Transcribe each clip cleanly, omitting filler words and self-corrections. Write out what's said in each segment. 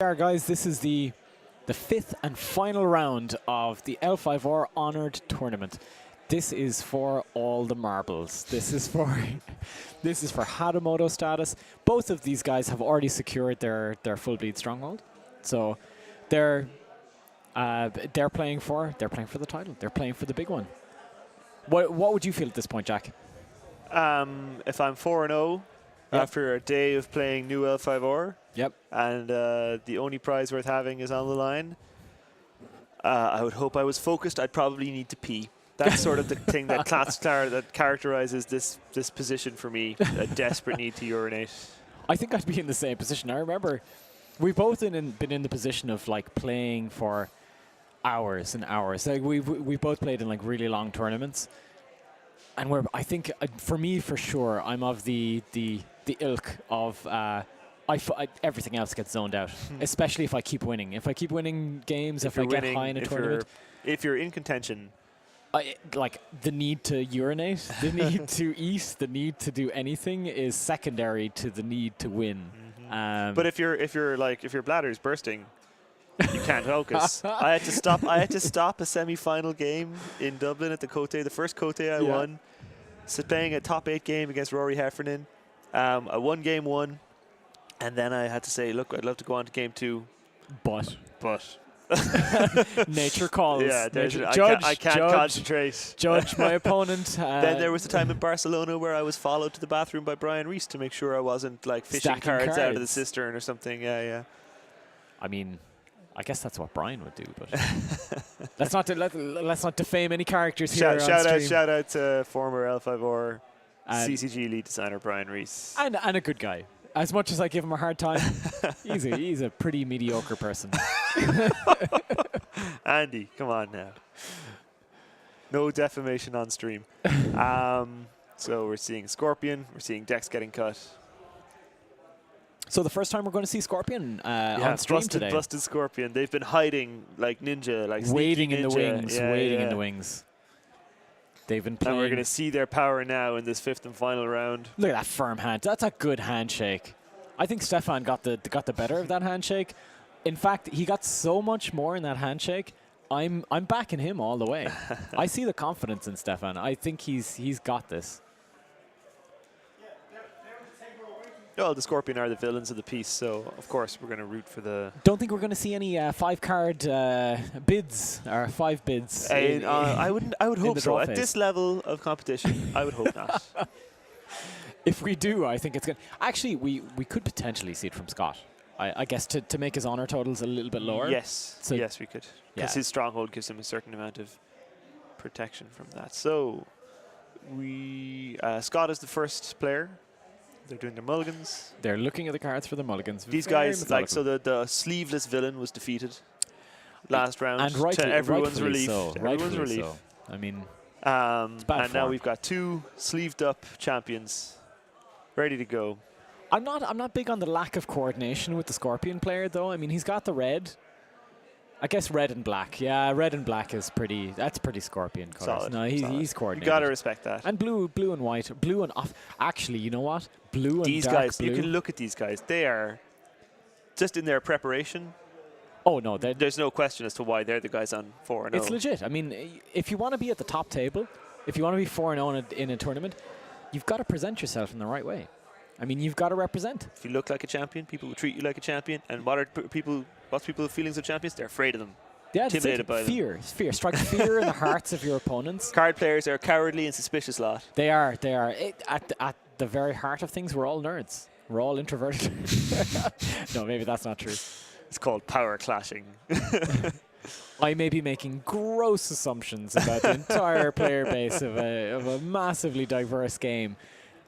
There, guys, this is the fifth and final round of the L5R Honored Tournament. This is for all the marbles. This is for Hadamoto status. Both of these guys have already secured their full bleed stronghold, so they're playing for the title. They're playing for the big one. What would you feel at this point, Jack? If I'm 4-0 after a day of playing new L5R, and the only prize worth having is on the line, I would hope I was focused. I'd probably need to pee. That's sort of the thing that characterizes this position for me, a desperate need to urinate. I think I'd be in the same position. I remember we've both been in the position of like playing for hours and hours. Like we both played in like really long tournaments, and I think for me for sure I'm of the ilk of everything else gets zoned out, especially if I keep winning. If I keep winning games, if I get high in a tournament, if you're in contention. Like the need to urinate, the need to eat, the need to do anything is secondary to the need to win. But if your bladder's bursting, you can't focus. I had to stop a semi-final game in Dublin at the Cote. The first Cote I won, playing a top 8 game against Rory Heffernan. I won game 1, and then I had to say, look, I'd love to go on to game 2, but. Nature calls. Yeah, nature. I can't concentrate. Judge my opponent. Then there was the time in Barcelona where I was followed to the bathroom by Brian Rees to make sure I wasn't like fishing cards out of the cistern or something. Yeah. I mean, I guess that's what Brian would do, but let's not defame any characters here. Shout out to former L5R CCG lead designer Brian Rees. And a good guy. As much as I give him a hard time, he's a pretty mediocre person. Andy, come on now. No defamation on stream. So we're seeing Scorpion. We're seeing Dex getting cut. So the first time we're going to see Scorpion on stream today. Busted Scorpion. They've been hiding like ninja, like waiting in ninja. the wings, waiting in the wings. They've been playing. And we're going to see their power now in this 5th and final round. Look at that firm hand. That's a good handshake. I think Stefan got the better of that handshake. In fact, he got so much more in that handshake. I'm backing him all the way. I see the confidence in Stefan. I think he's got this. Well, the Scorpion are the villains of the piece, so of course we're going to root for the... Don't think we're going to see any 5-card bids or 5 bids. I would hope so. At this level of competition, I would hope not. If we do, I think it's good. Actually, we could potentially see it from Scott. I guess to make his honor totals a little bit lower. Yes, so yes, we could. Because his stronghold gives him a certain amount of protection from that. So Scott is the first player. They're doing their mulligans. They're looking at the cards for the mulligans. These guys, so the sleeveless villain was defeated last round, and to everyone's relief. So. Everyone's relief. So. I mean, and now we've got 2 sleeved up champions ready to go. I'm not big on the lack of coordination with the Scorpion player, though. I mean, he's got the red. I guess red and black. Yeah, red and black is pretty. That's pretty Scorpion colors. Solid, no, he's coordinated. You gotta respect that. And blue and white, blue and off. Actually, you know what? Blue and these dark guys. blue. You can look at these guys. They are just in their preparation. Oh no, there's no question as to why they're the guys on 4-0. It's legit. I mean, if you want to be at the top table, if you want to be 4-0 in a tournament, you've got to present yourself in the right way. I mean, you've got to represent. If you look like a champion, people will treat you like a champion. And what's people's feelings of champions? They're afraid of them. Yeah, intimidated by fear. Fear. Strike fear in the hearts of your opponents. Card players are a cowardly and suspicious lot. They are. At the very heart of things, we're all nerds. We're all introverted. No, maybe that's not true. It's called power clashing. I may be making gross assumptions about the entire player base of a massively diverse game.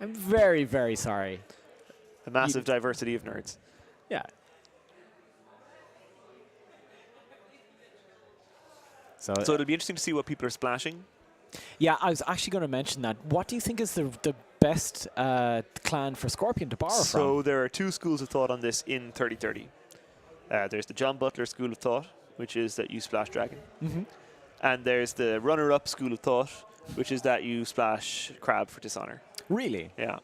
I'm very, very sorry. A massive diversity of nerds. Yeah. So it'll be interesting to see what people are splashing. Yeah, I was actually going to mention that. What do you think is the best clan for Scorpion to borrow from? So there are 2 schools of thought on this in 30-30. There's the John Butler school of thought, which is that you splash dragon. And there's the runner-up school of thought, which is that you splash crab for dishonor. Really? Yeah.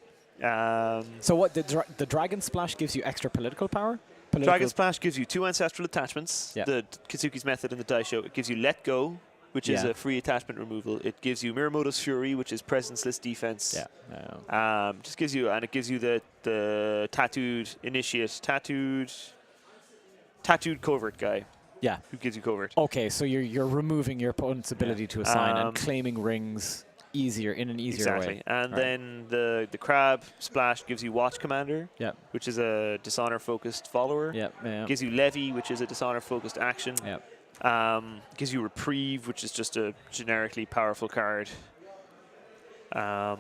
So what, the dragon splash gives you extra political power? Dragon Splash gives you 2 ancestral attachments. Yeah. The Kitsuki's method in the die show. It gives you Let Go, which is a free attachment removal. It gives you Miramoto's Fury, which is presence-less defense. Yeah. Just gives you, and it gives you the Tattooed Initiate, Tattooed Covert guy. Yeah. Who gives you Covert. Okay, so you're removing your opponent's ability to assign and claiming rings easier in an easier way. Exactly. And then the Crab Splash gives you Watch Commander, which is a Dishonor-focused follower. Gives you Levy, which is a Dishonor-focused action. Gives you Reprieve, which is just a generically powerful card. Crab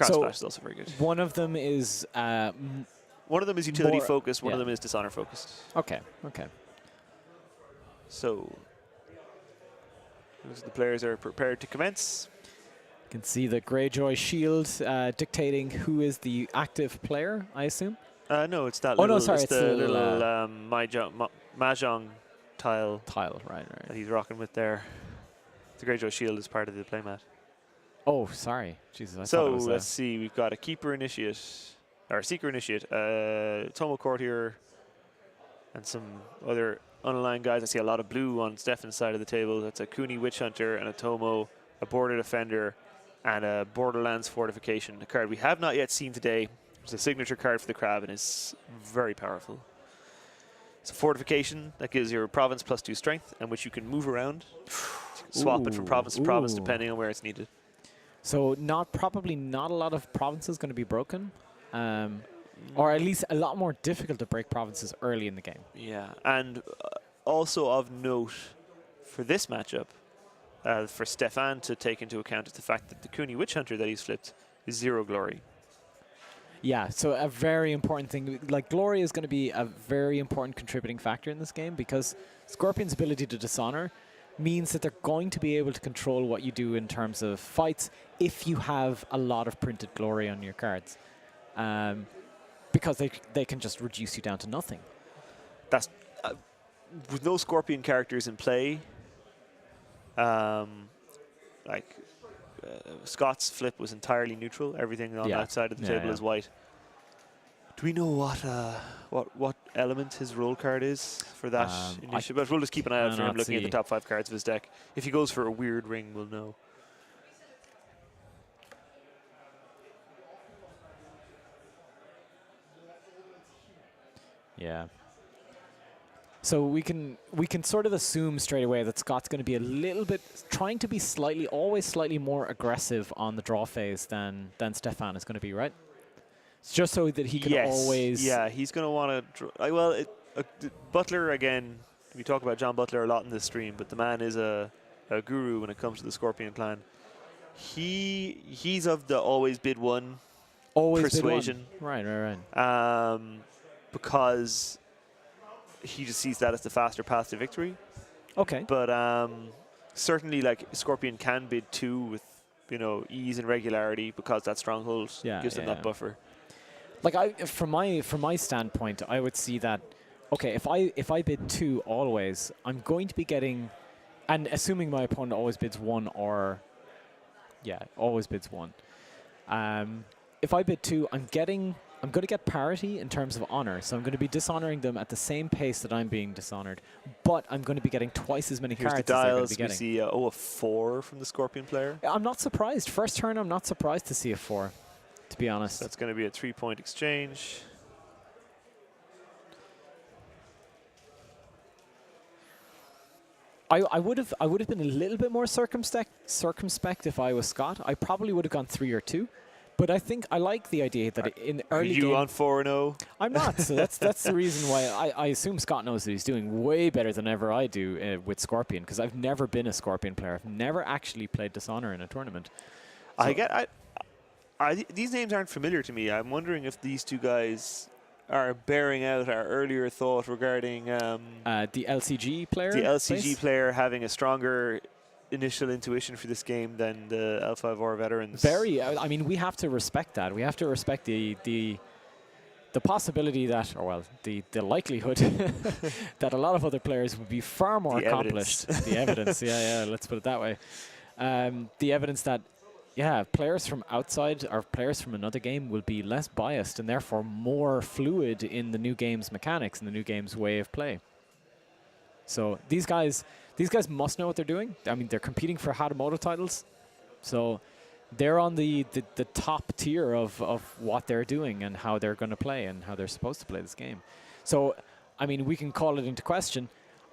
Splash is also very good. One of them is utility focused. One of them is Dishonor focused. Okay. So the players are prepared to commence. You can see the Greyjoy shield dictating who is the active player, I assume. No, it's that. Oh little, no, sorry, it's the little mahjong tile. Right. That he's rocking with there. The Greyjoy shield is part of the playmat. Oh, sorry. Jesus. I so thought it was let's see. We've got a Keeper Initiate, or Seeker Initiate, Tomo Courtier, and some other unaligned guys. I see a lot of blue on Stefan's side of the table. That's a Cooney Witch Hunter and a Tomo, a Border Defender, and a Borderlands Fortification. A card we have not yet seen today. It's a signature card for the Crab and is very powerful. It's a Fortification that gives your province +2 strength, and which you can move around. Swap it from province to province depending on where it's needed. So probably not a lot of provinces going to be broken. Or at least a lot more difficult to break provinces early in the game. Yeah, and also of note for this matchup, for Stefan to take into account is the fact that the Cooney Witch Hunter that he's flipped is 0 glory. Yeah, so a very important thing. Like, glory is going to be a very important contributing factor in this game because Scorpion's ability to dishonor means that they're going to be able to control what you do in terms of fights if you have a lot of printed glory on your cards. Because they can just reduce you down to nothing. That's with no Scorpion characters in play. Scott's flip was entirely neutral. Everything on that side of the table is white. Do we know what element his roll card is for that initiative? But we'll just keep an eye out for him looking at the top 5 cards of his deck. If he goes for a weird ring, we'll know. Yeah. So we can sort of assume straight away that Scott's going to be a little bit trying to be always slightly more aggressive on the draw phase than Stefan is going to be, right? It's just so that he can always. Yeah, he's going to want to. Butler again. We talk about John Butler a lot in this stream, but the man is a guru when it comes to the Scorpion clan. He's of the always bid one persuasion. Bid one. Right. Because he just sees that as the faster path to victory. Okay. But certainly, like, Scorpion can bid 2 with, ease and regularity because that stronghold gives them that buffer. Like, from my standpoint, I would see that. Okay, if I bid 2 always, I'm going to be getting, and assuming my opponent always bids 1 always bids 1. If I bid 2, I'm going to get parity in terms of honor, so I'm going to be dishonoring them at the same pace that I'm being dishonored, but I'm going to be getting twice as many cards as they're going to be getting. We see a 4 from the Scorpion player. I'm not surprised. First turn, I'm not surprised to see a 4, to be honest. That's going to be a 3-point exchange. I would have been a little bit more circumspect if I was Scott. I probably would have gone 3 or 2. But I think I like the idea that in early game... Are you on 4-0? I'm not, so that's the reason why I assume Scott knows that he's doing way better than ever I do with Scorpion, because I've never been a Scorpion player. I've never actually played Dishonor in a tournament. So these names aren't familiar to me. I'm wondering if these two guys are bearing out our earlier thought regarding... the LCG player? The LCG player having a stronger... initial intuition for this game than the L5R veterans. I mean, we have to respect that. We have to respect the possibility that, the likelihood that a lot of other players would be far more accomplished. The evidence, let's put it that way. The evidence that yeah, players from outside or players from another game will be less biased and therefore more fluid in the new game's mechanics and the new game's way of play. So these guys must know what they're doing. I mean, they're competing for Hatamoto titles, so they're on the top tier of what they're doing and how they're going to play and how they're supposed to play this game. So, I mean, we can call it into question.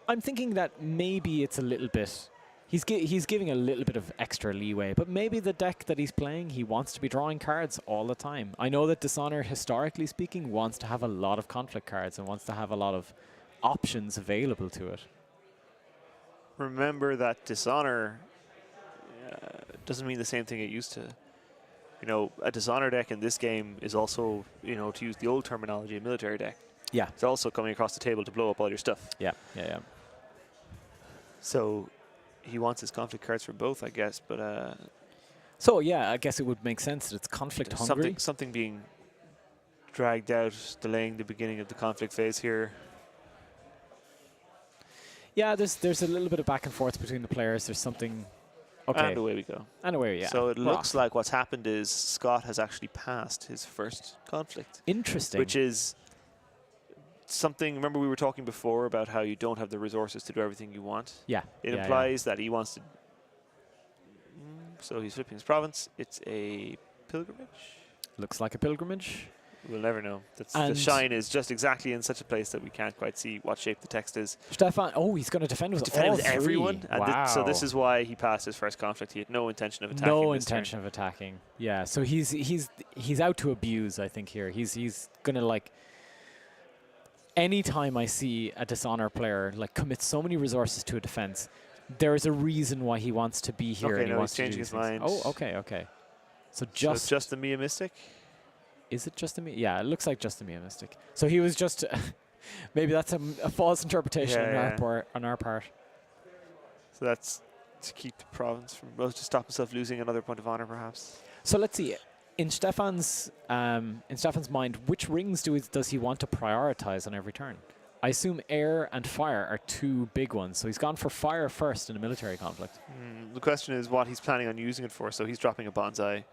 I'm thinking that maybe it's a little bit. He's giving a little bit of extra leeway, but maybe the deck that he's playing, he wants to be drawing cards all the time. I know that Dishonor, historically speaking, wants to have a lot of conflict cards and wants to have a lot of options available to it. Remember that Dishonor doesn't mean the same thing it used to. You know, a Dishonor deck in this game is also, you know, to use the old terminology, a military deck. Yeah. It's also coming across the table to blow up all your stuff. Yeah. So he wants his conflict cards for both, I guess, but so yeah, I guess it would make sense that it's conflict hungry. Something being dragged out, delaying the beginning of the conflict phase here. Yeah, there's a little bit of back and forth between the players. There's something. Okay. And away we go. And away, yeah. So it looks like what's happened is Scott has actually passed his first conflict. Interesting. Which is something, remember we were talking before about how you don't have the resources to do everything you want? Yeah. It implies that he wants to. So he's flipping his province. It's a pilgrimage. Looks like a pilgrimage. We'll never know. The shine is just exactly in such a place that we can't quite see what shape the text is. Stefan, he's going to defend with all three. Everyone. And wow. So this is why he passed his first conflict. He had no intention of attacking. No intention of attacking. Yeah. So he's out to abuse. I think here he's going to like. Anytime I see a Dishonor player like commit so many resources to a defense, there is a reason why he wants to be here. Okay, and he wants he's changing his mind. Oh, okay. So just the Mia Mystic. Is it just a Mia? Yeah, it looks like just a Mia Mystic. So he was just maybe that's a false interpretation on our part. So that's to keep the province from to stop himself losing another point of honor, perhaps. So let's see. In Stefan's mind, which rings does he want to prioritize on every turn? I assume air and fire are two big ones. So he's gone for fire first in a military conflict. The question is what he's planning on using it for. So he's dropping a bonsai.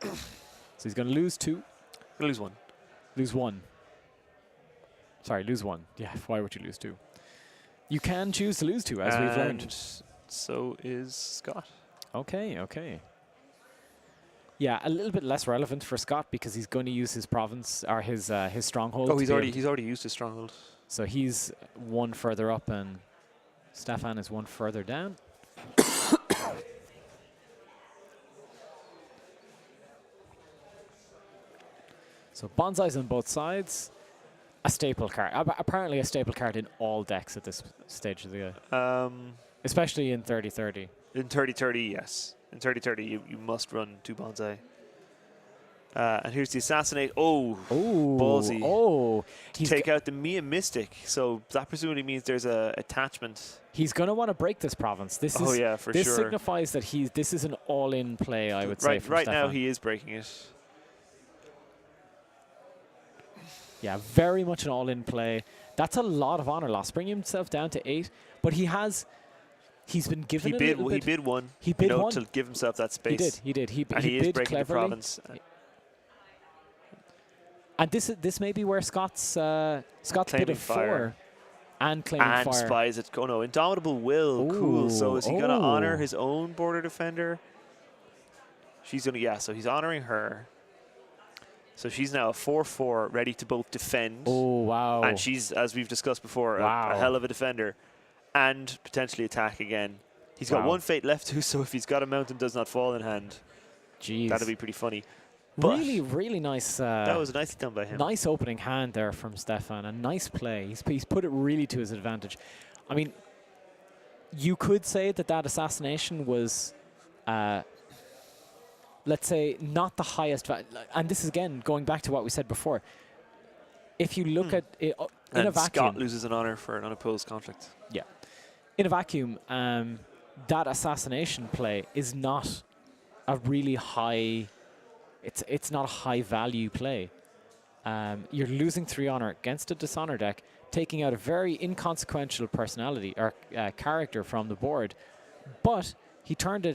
So he's going to lose 2. Lose 1. Lose 1. Sorry, lose 1. Yeah, why would you lose 2? You can choose to lose 2, as we've learned. So is Scott. Okay. Yeah, a little bit less relevant for Scott because he's going to use his province or his stronghold. Oh, he's already used his stronghold. So he's 1 further up, and Stefan is 1 further down. So bonsais on both sides. A staple card. Apparently a staple card in all decks at this stage of the game. Especially in 30-30. In 30-30, yes. In 30-30, you must run 2 bonsai. And here's the assassinate. Oh, ballsy. Oh, take out the Mia Mystic. So that presumably means there's a attachment. He's going to want to break this province. This signifies that this is an all-in play, I would say. Right now, he is breaking it. Yeah, very much an all-in play. That's a lot of honor loss. Bring himself down to 8, but he's been given he bid 1. He bid 1 to give himself that space. He did. He is bid breaking cleverly. the province. And this may be where Scott's bid of 4 and claiming fire. And spies it. Oh no, Indomitable Will. Ooh, cool. So is he going to honor his own border defender? She's going to, so he's honoring her. So she's now a 4/4, ready to both defend. Oh, wow. And she's, as we've discussed before, a hell of a defender. And potentially attack again. He's got 1 fate left too, so if he's got a mountain does not fall in hand, that'd be pretty funny. But really nice. That was nicely done by him. Nice opening hand there from Stefan. A nice play. He's put it really to his advantage. I mean, you could say that assassination was, let's say, not the highest value. And this is, again, going back to what we said before. If you look at it in a vacuum. Scott loses an honor for an unopposed conflict. Yeah. In a vacuum, that assassination play is not a really high. It's not a high value play. You're losing 3 honor against a Dishonor deck, taking out a very inconsequential personality or character from the board, but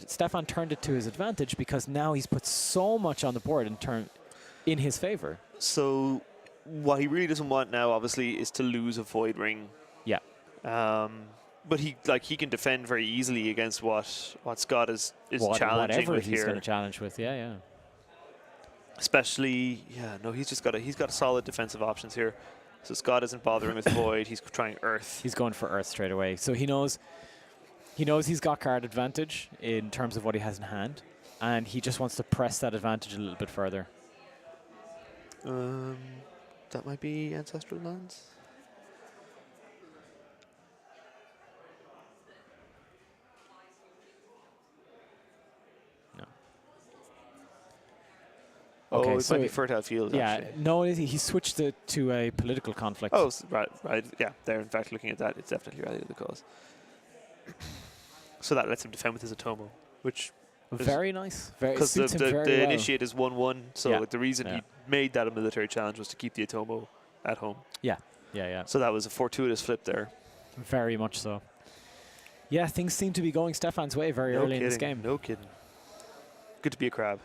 Stefan turned it to his advantage because now he's put so much on the board in his favor. So what he really doesn't want now, obviously, is to lose a void ring. Yeah. But he can defend very easily against what Scott is challenging whatever with he's here. going to challenge with. Yeah. Especially, he's got solid defensive options here. So Scott isn't bothering with void. He's trying earth. He's going for earth straight away. So he knows he's got card advantage in terms of what he has in hand, and he just wants to press that advantage a little bit further. That might be Ancestral Lands. No. Okay, it so might be Fertile Field, yeah, actually. no, he switched it to a political conflict. Oh, right. Yeah, they're in fact looking at that. It's definitely Rally of the Cause. So that lets him defend with his Atomo, which very nice. Very because suits him very the well. initiate is 1/1. So the reason he made that a military challenge was to keep the Atomo at home. Yeah. So that was a fortuitous flip there. Very much so. Yeah, things seem to be going Stefan's way very early in this game. No kidding. Good to be a crab.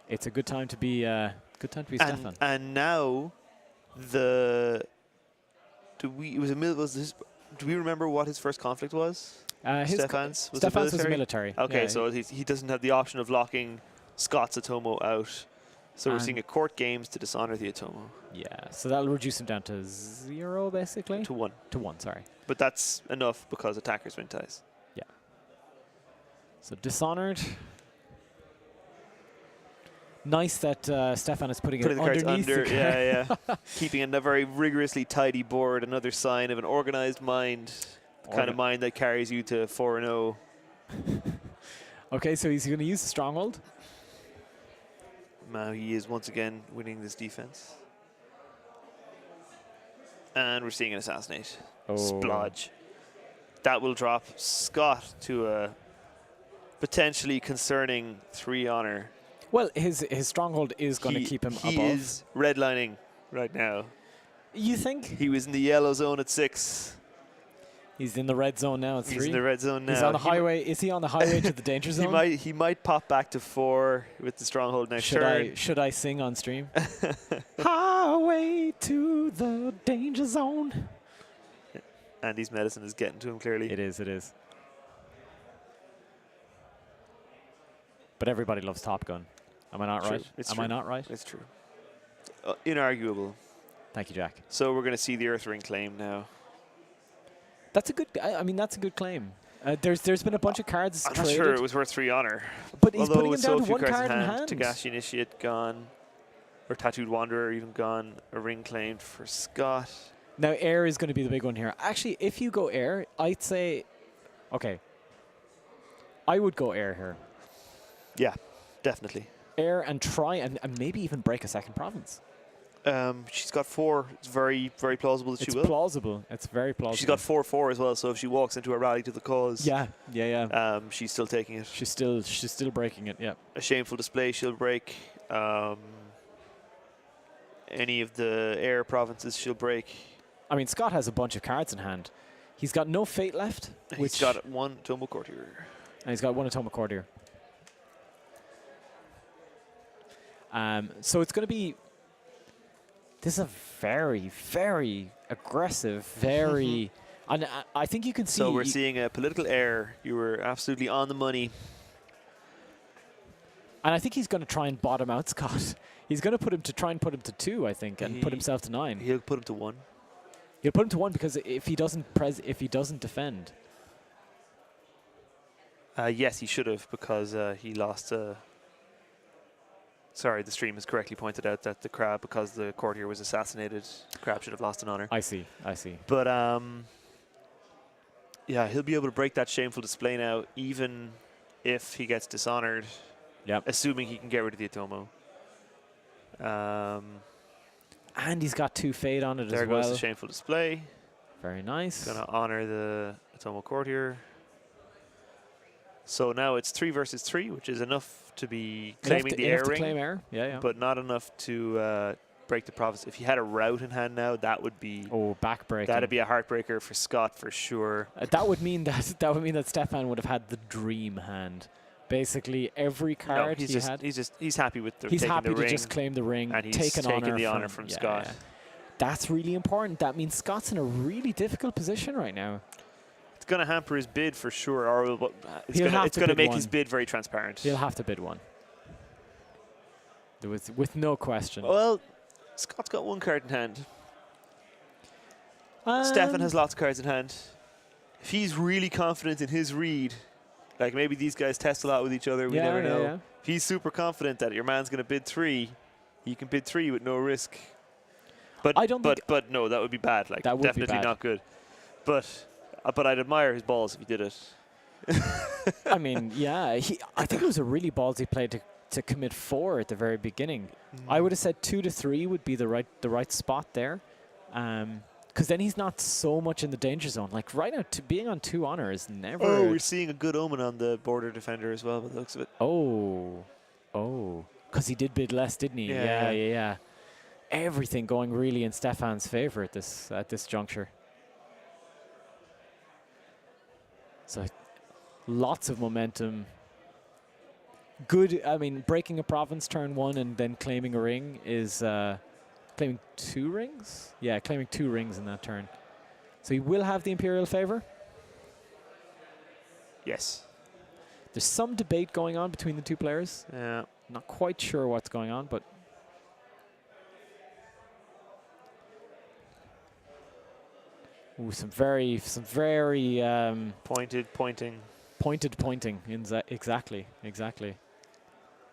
It's a good time to be Stefan. And now do we remember what his first conflict was? Stefan's was military. Okay, yeah, so he doesn't have the option of locking Scott's Atomo out. So we're seeing a court games to dishonor the Atomo. Yeah, so that'll reduce him down to 0, basically. To 1. To 1, sorry. But that's enough because attackers win ties. Yeah. So dishonored. Nice that Stefan is putting it underneath the card. Yeah. Keeping a very rigorously tidy board, another sign of an organized mind, the kind of mind that carries you to 4-0. Okay, so he's going to use the stronghold. Now he is once again winning this defense. And we're seeing an assassinate. Splodge. That will drop Scott to a potentially concerning 3 honor. Well, his stronghold is going to keep him above. He is redlining right now. You think? He was in the yellow zone at 6. He's in the red zone now at 3. He's in the red zone now. He's on the highway. Is he on the highway to the danger zone? He might pop back to 4 with the stronghold next turn. Should I sing on stream? Highway to the danger zone. Andy's medicine is getting to him clearly. It is. But everybody loves Top Gun. Am I not right? It's Am true. I not right? It's true. Inarguable. Thank you, Jack. So we're going to see the Earth Ring claim now. That's a good. That's a good claim. There's been a bunch of cards. I'm not sure it was worth 3 honor. But he's putting him down to 1 card in hand. Tagashi Initiate gone, or Tattooed Wanderer even gone. A ring claimed for Scott. Now air is going to be the big one here. Actually, if you go air, I'd say, okay. I would go air here. Yeah, definitely. Air and try and maybe even break a second province. She's got 4. It's very, very plausible that she will. It's plausible. It's very plausible. She's got 4/4 as well. So if she walks into a rally to the cause, yeah. She's still taking it. She's still breaking it. Yeah. A shameful display. She'll break. Any of the air provinces, she'll break. I mean, Scott has a bunch of cards in hand. He's got no fate left. He's got 1 Atomo Courtier. And he's got 1 Atomo Courtier. So it's going to be. This is a very, very aggressive, very. And I think you can see. So we're seeing a political error. You were absolutely on the money. And I think he's going to try and bottom out Scott. He's going to try and put him to 2, I think, and put himself to 9. He'll put him to 1. He'll put him to 1 because if he doesn't defend. Yes, he should have because he lost. Sorry, the stream has correctly pointed out that the crab, because the courtier was assassinated, the crab should have lost an honor. I see. But yeah, he'll be able to break that shameful display now, even if he gets dishonored. Yep. Assuming he can get rid of the Atomo. And he's got 2 fade on it as well. There goes the shameful display. Very nice. Gonna honor the Atomo courtier. So now it's 3 versus 3, which is enough to be claiming the air ring. Claim air. Yeah. But not enough to break the province. If he had a rout in hand now, that would be backbreaking. That'd be a heartbreaker for Scott for sure. That would mean that Stefan would have had the dream hand. Basically, every card he's happy with the he's taking happy the to ring, just claim the ring, and he's taken the honor from Scott. Yeah. That's really important. That means Scott's in a really difficult position right now. It's going to hamper his bid for sure, or it's going to make his bid very transparent. He'll have to bid one. With no question. Well, Scott's got one card in hand. Stefan has lots of cards in hand. If he's really confident in his read, like maybe these guys test a lot with each other, we never know. Yeah. If he's super confident that your man's going to bid 3, he can bid 3 with no risk. But but no, that would be bad. Like that would definitely not good. But I'd admire his balls if he did it. I mean, yeah, I think it was a really ballsy play to commit 4 at the very beginning. I would have said 2 to 3 would be the right spot there, because then he's not so much in the danger zone. Like right now, being on 2 honor is never. Oh, we're seeing a good omen on the border defender as well, by the looks of it. Oh, because he did bid less, didn't he? Yeah. Everything going really in Stefan's favor at this juncture. So lots of momentum. Good. I mean, breaking a province turn 1 and then claiming a ring is claiming 2 rings. Yeah, claiming 2 rings in that turn. So he will have the Imperial favor. Yes. There's some debate going on between the 2 players. Yeah. Not quite sure what's going on, but. Ooh, some very pointed pointing. Pointed pointing. Exactly.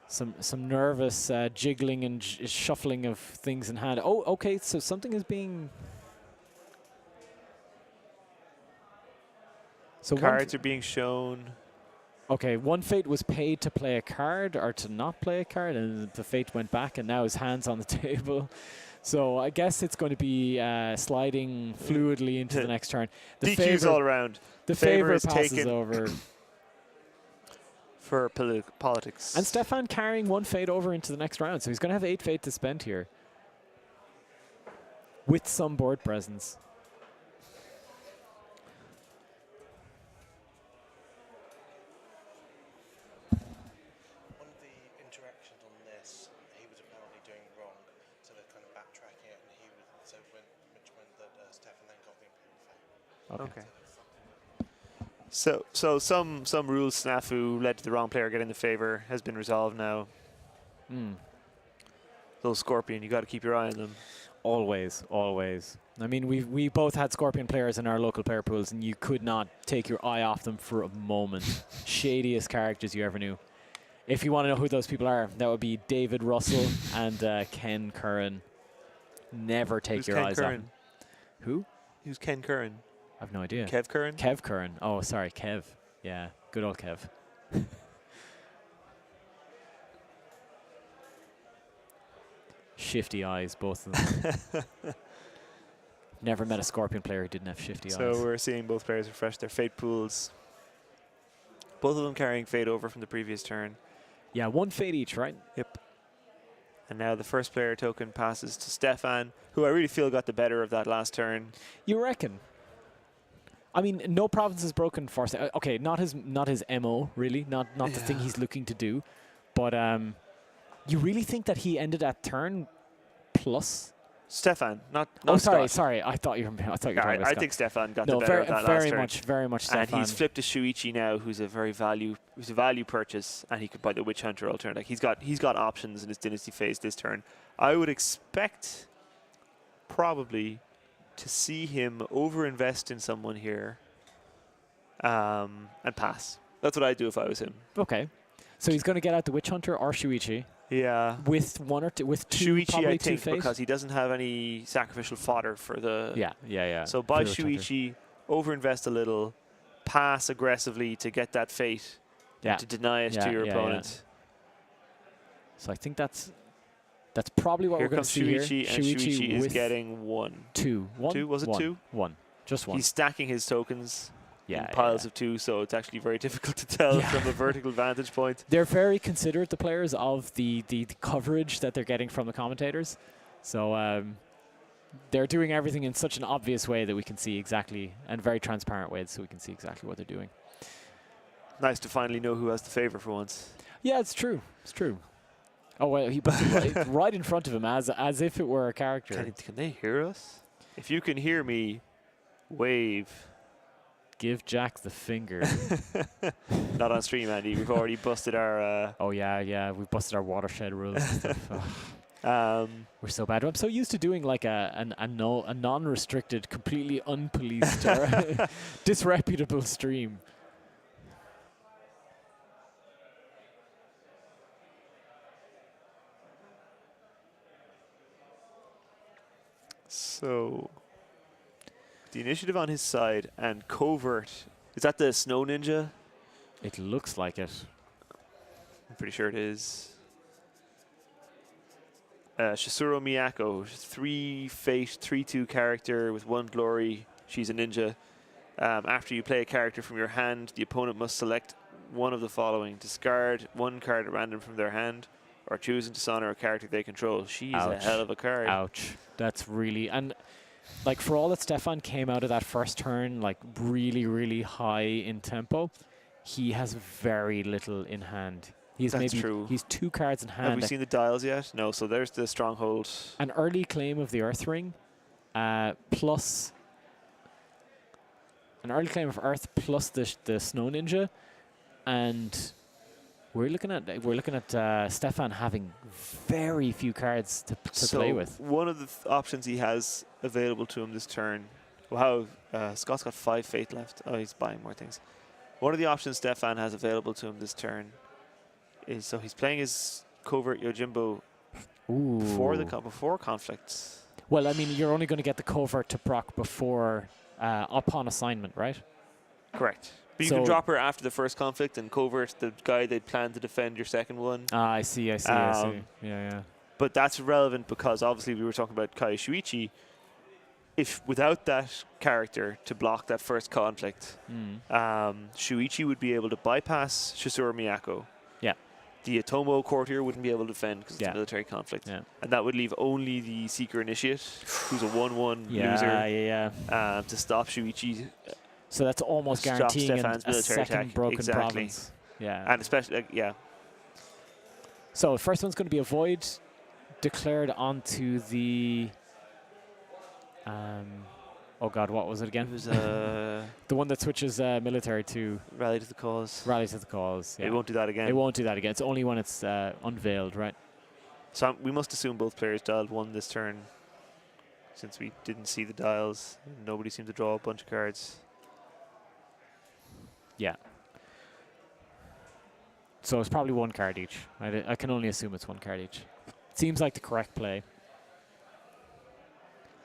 Some nervous jiggling and shuffling of things in hand. Oh, okay. So something is being. So cards are being shown. Okay, one fate was paid to play a card or to not play a card, and the fate went back, and now his hand's on the table. So I guess it's going to be sliding fluidly into the next turn. The DQs all around. The favor is passes taken over. For politics. And Stefan carrying 1 fate over into the next round, so he's going to have 8 fate to spend here. With some board presence. Okay. So some rules snafu led to the wrong player getting the favor has been resolved now. Little Scorpion, you got to keep your eye on them. Always. I mean, we both had Scorpion players in our local player pools, and you could not take your eye off them for a moment. Shadiest characters you ever knew. If you want to know who those people are, that would be David Russell and Ken Curran. Never take your eyes off them. Who? Who's Ken Curran? I have no idea. Kev Curran? Kev Curran. Oh, sorry, Kev. Yeah, good old Kev. Shifty eyes, both of them. Never met a Scorpion player who didn't have shifty eyes. So we're seeing both players refresh their fate pools. Both of them carrying fate over from the previous turn. Yeah, 1 fate each, right? Yep. And now the first player token passes to Stefan, who I really feel got the better of that last turn. You reckon? I mean, no province is broken for okay, not his MO really, not the thing he's looking to do, but you really think that he ended at turn plus? Stefan, not sorry. I thought you were talking about Scott. I think Stefan got the better of that last turn. Very much Stefan. And he's flipped to Shuichi now, who's a value purchase, and he could buy the Witch Hunter alternative. Like he's got options in his Dynasty phase this turn. I would expect probably to see him overinvest in someone here and pass. That's what I'd do if I was him. Okay. So he's going to get out the Witch Hunter or Shuichi. Yeah. With 1 or 2, with 2, Shuichi, probably I think, 2 fate. because he doesn't have any sacrificial fodder for the... Yeah. So buy Shuichi, overinvest a little, pass aggressively to get that fate, to deny it to your opponent. So I think that's probably what we're going to see here. Here comes Shuichi, and Shuichi is getting 1. 2. 1? 2? Was it 2? 1. Just 1. He's stacking his tokens in piles of 2, so it's actually very difficult to tell from a vertical vantage point. They're very considerate, the players, of the coverage that they're getting from the commentators. So they're doing everything in such an obvious way that we can see exactly, and very transparent way so we can see exactly what they're doing. Nice to finally know who has the favor for once. Yeah, it's true. It's true. Oh, well, he puts it right in front of him as if it were a character. Can they hear us? If you can hear me, wave. Give Jack the finger. Not on stream, Andy. We've already busted our... oh, yeah. We've busted our watershed rules and stuff. We're so bad. I'm so used to doing like a non-restricted, completely unpoliced, or disreputable stream. So, the initiative on his side and covert. Is that the Snow Ninja? It looks like it. I'm pretty sure it is. Shisuro Miyako, 3 fate, 3/2 character with 1 glory. She's a ninja. After you play a character from your hand, the opponent must select one of the following: discard 1 card at random from their hand, or choose and dishonor a character they control. She's a hell of a card. Ouch. That's really... And like, for all that Stefan came out of that first turn like really, really high in tempo, he has very little in hand. That's true. He's 2 cards in hand. Have we seen the dials yet? No, so there's the stronghold. An early claim of the Earth Ring, plus... An early claim of Earth plus the Snow Ninja, and we're looking at Stefan having very few cards to play with. One of the options he has available to him this turn. Wow, Scott's got 5 fate left. Oh, he's buying more things. One of the options Stefan has available to him this turn is, so he's playing his covert Yojimbo before conflicts. Well, I mean, you're only going to get the covert to proc before upon assignment, right? Correct. But you can drop her after the first conflict and covert the guy they'd plan to defend your second one. Ah, I see. Yeah. But that's relevant because obviously we were talking about Kai Shuichi. If without that character to block that first conflict, Shuichi would be able to bypass Shisuro Miyako. Yeah. The Atomo courtier wouldn't be able to defend because it's a military conflict. Yeah. And that would leave only the Seeker Initiate, who's a 1/1 loser, to stop Shuichi. So that's almost guaranteeing a second attack. Broken province. Yeah. And especially, So first one's going to be a void declared onto the... oh God, what was it again? It was the one that switches military to... Rally to the cause. Rally to the cause, yeah. It won't do that again. It won't do that again. It's only when it's unveiled, right? So we must assume both players dialed 1 this turn, since we didn't see the dials. Nobody seemed to draw a bunch of cards. Yeah. So it's probably 1 card each. I can only assume it's 1 card each. Seems like the correct play.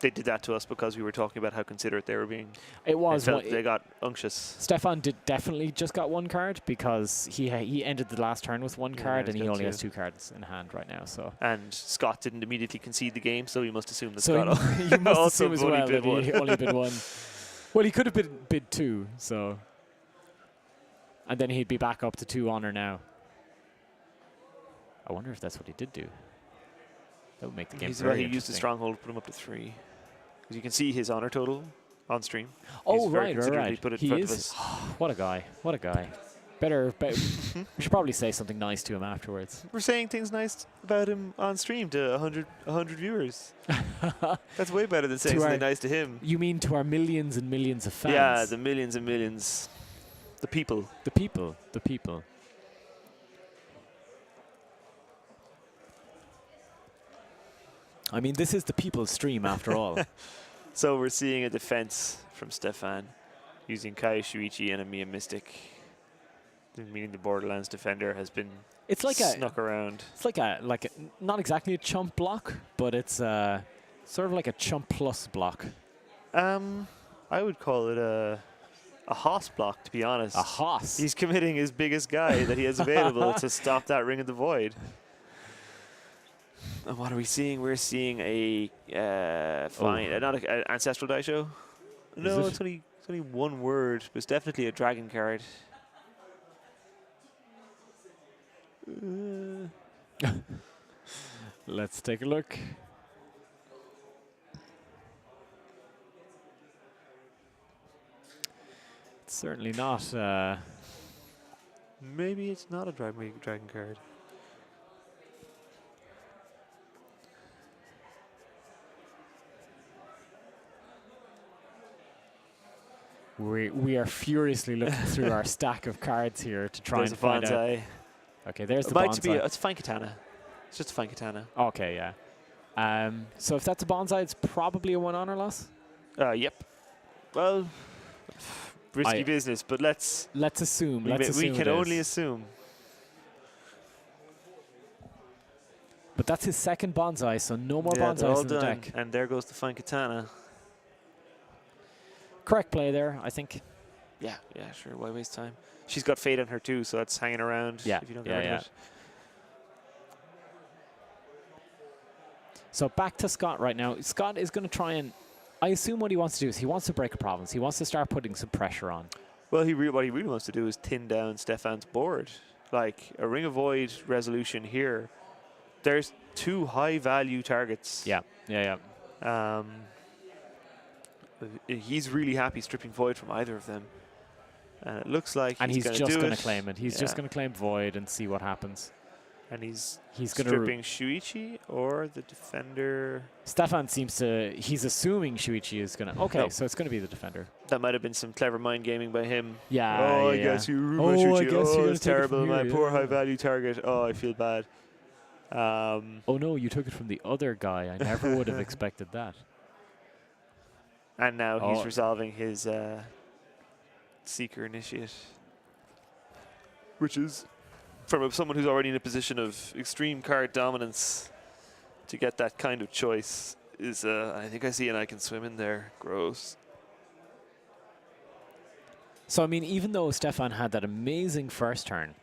They did that to us because we were talking about how considerate they were being. It was. They got unctuous. Stefan definitely just got 1 card because he ended the last turn with 1 card and he only has 2 cards in hand right now. So. And Scott didn't immediately concede the game, so we must assume that so Scott you must also assume as well that he only bid 1. Well, he could have bid 2, so. And then he'd be back up to 2 honor now. I wonder if that's what he did do. That would make the game very interesting. He used the stronghold to put him up to 3. Because you can see his honor total on stream. Oh, right. Put it he in front is. of us. What a guy. What a guy. Better we should probably say something nice to him afterwards. We're saying things nice about him on stream to 100 viewers. That's way better than saying something nice to him. You mean to our millions and millions of fans? Yeah, the millions and millions. The people. The people. The people. I mean, this is the people's stream after all. So we're seeing a defense from Stefan using Kai Shuichi, Enemy and Mystic. Meaning the Borderlands defender has been snuck around. It's like a not exactly a chump block, but it's sort of like a chump plus block. I would call it a Hoss block, to be honest. A Hoss. He's committing his biggest guy that he has available to stop that Ring of the Void. And what are we seeing? We're seeing a not an Ancestral Die Show. No, it's only 1 word, but it's definitely a dragon card. Let's take a look. certainly not. Maybe it's not a dragon card. We are furiously looking through our stack of cards here to try and find out. Okay, there's the bonsai. It's a fine katana. It's just a fine katana. Okay, yeah. So if that's a bonsai, it's probably a 1 honor loss? Yep. Well, risky business, but let's assume. We can only assume. But that's his second bonsai, so no more bonsais bonsais in the deck. And there goes the fine katana. Correct play there, I think. Yeah, sure. Why waste time? She's got fate on her too, so that's hanging around. Yeah, if you don't get rid of it. So back to Scott right now. Scott is going to try and, I assume what he wants to do is he wants to break a province. He wants to start putting some pressure on. Well, what he really wants to do is thin down Stefan's board. Like a Ring of Void resolution here. There's 2 high-value targets. Yeah. He's really happy stripping Void from either of them. And it looks like he's just going to claim it. He's just going to claim Void and see what happens. And he's stripping Shuichi or the defender. Stefan seems to, he's assuming Shuichi is going to, okay, so it's going to be the defender. That might have been some clever mind gaming by him. Yeah. Oh, I guess you ruined my Shuichi. Oh, it's terrible. Here, my poor high-value target. Oh, I feel bad. Oh, no, you took it from the other guy. I never would have expected that. And now he's resolving his Seeker Initiate. Which is, from someone who's already in a position of extreme card dominance, to get that kind of choice is, I think I see an I Can Swim in there. Gross. So, I mean, even though Stefan had that amazing first turn,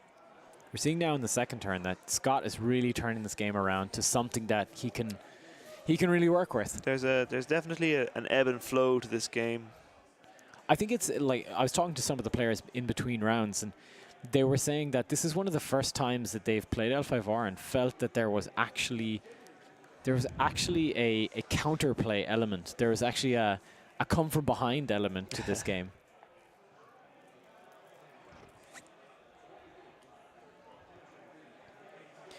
we're seeing now in the second turn that Scott is really turning this game around to something that he can really work with. There's definitely an ebb and flow to this game. I think it's like, I was talking to some of the players in between rounds, and they were saying that this is one of the first times that they've played L5R and felt that there was actually a counterplay element. There was actually a come from behind element to this game.